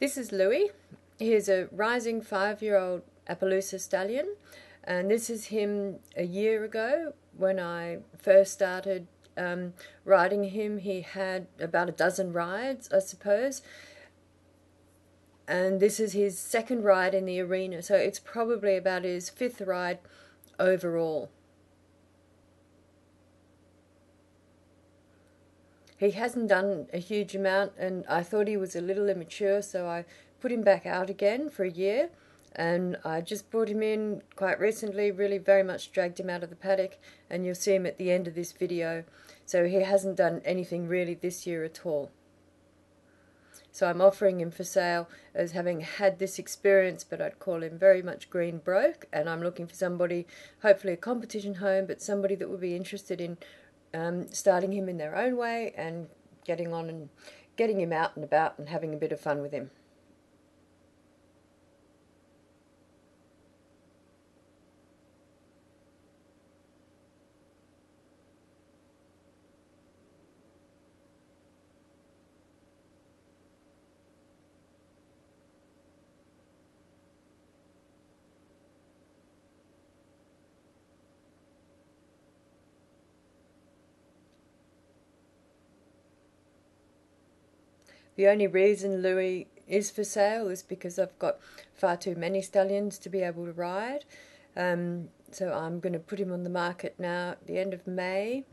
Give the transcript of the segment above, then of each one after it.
This is Louie. He is a rising 5-year-old Appaloosa stallion, and this is him a year ago when I first started riding him. He had about a dozen rides, I suppose, and this is his second ride in the arena, so it's probably about his fifth ride overall. He hasn't done a huge amount, and I thought he was a little immature, so I put him back out again for a year, and I just brought him in quite recently, really very much dragged him out of the paddock, and you'll see him at the end of this video. So he hasn't done anything really this year at all. So I'm offering him for sale as having had this experience, but I'd call him very much green broke, and I'm looking for somebody, hopefully a competition home, but somebody that would be interested in starting him in their own way and getting on and getting him out and about and having a bit of fun with him. The only reason Louie is for sale is because I've got far too many stallions to be able to ride. So I'm going to put him on the market now at the end of May,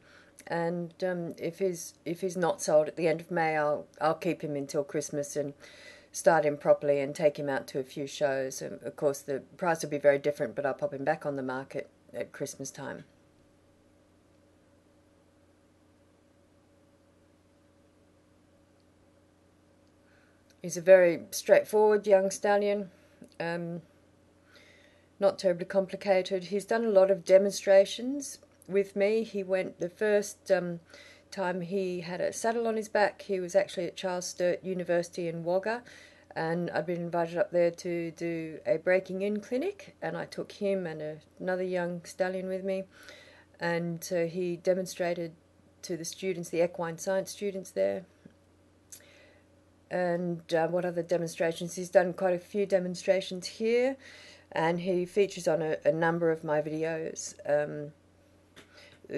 and if he's not sold at the end of May, I'll keep him until Christmas and start him properly and take him out to a few shows. And of course the price will be very different, but I'll pop him back on the market at Christmas time. He's a very straightforward young stallion, not terribly complicated. He's done a lot of demonstrations with me. He went the first time he had a saddle on his back, he was actually at Charles Sturt University in Wagga, and I'd been invited up there to do a breaking in clinic, and I took him and another young stallion with me, and so he demonstrated to the students, the equine science students there. And what other demonstrations? He's done quite a few demonstrations here, and he features on a number of my videos,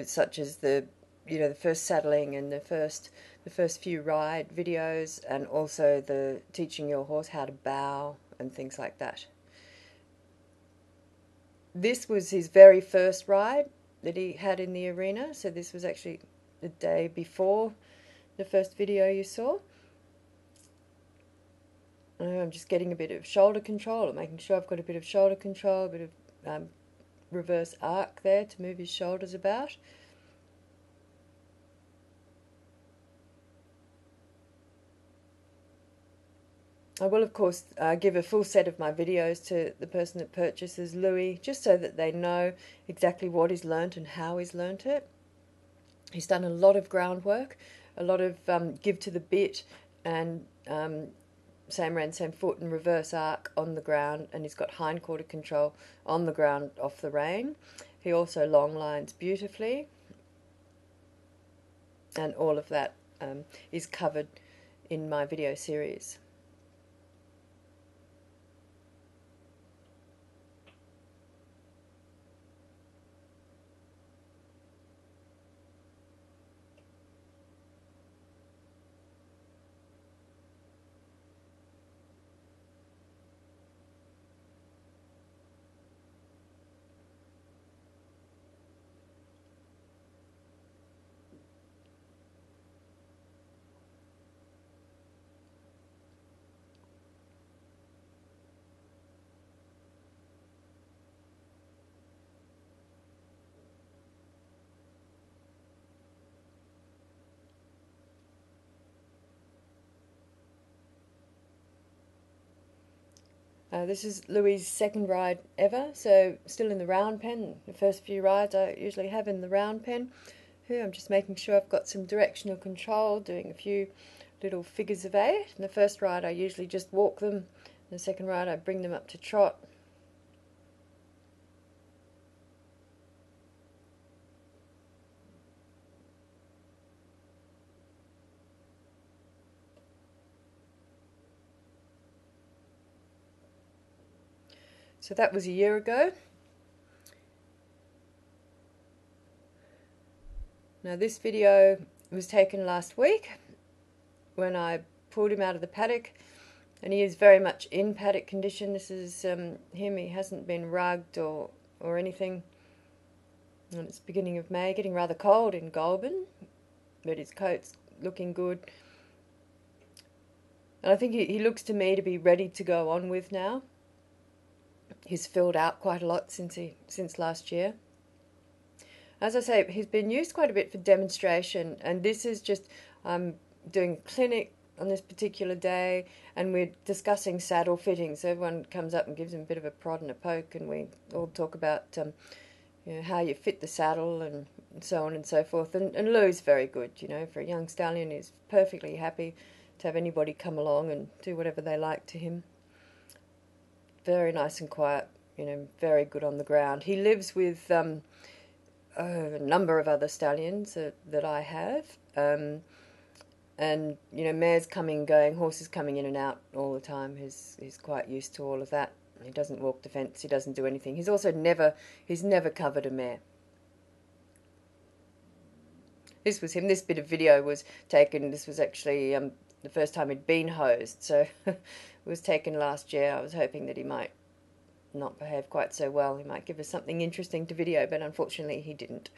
such as the first saddling and the first few ride videos, and also the teaching your horse how to bow and things like that. This was his very first ride that he had in the arena, so this was actually the day before the first video you saw. I'm just getting a bit of shoulder control, making sure I've got a bit of shoulder control, a bit of reverse arc there to move his shoulders about. I will of course give a full set of my videos to the person that purchases Louie, just so that they know exactly what he's learnt and how he's learnt it. He's done a lot of groundwork, a lot of give to the bit and same rein, same foot and reverse arc on the ground, and he's got hind quarter control on the ground off the rein. He also long lines beautifully, and all of that is covered in my video series. This is Louie's second ride ever, so still in the round pen. The first few rides I usually have in the round pen. Here I'm just making sure I've got some directional control, doing a few little figures of 8. In the first ride I usually just walk them. In the second ride I bring them up to trot. So that was a year ago. Now this video was taken last week when I pulled him out of the paddock, and he is very much in paddock condition. This is him. He hasn't been rugged or anything. And it's beginning of May, getting rather cold in Goulburn, but his coat's looking good. And I think he looks to me to be ready to go on with now. He's filled out quite a lot since last year. As I say, he's been used quite a bit for demonstration, and this is just doing a clinic on this particular day, and we're discussing saddle fittings. So everyone comes up and gives him a bit of a prod and a poke, and we all talk about you know, how you fit the saddle and so on and so forth. And Louie's very good, you know, for a young stallion. He's perfectly happy to have anybody come along and do whatever they like to him. Very nice and quiet, you know, very good on the ground. He lives with a number of other stallions that I have, and you know, mares coming, going, horses coming in and out all the time. He's quite used to all of that. He doesn't walk the fence. He doesn't do anything. He's also never covered a mare. This was him. This bit of video was taken. This was actually the first time he'd been hosed, so it was taken last year. I was hoping that he might not behave quite so well. He might give us something interesting to video, but unfortunately he didn't.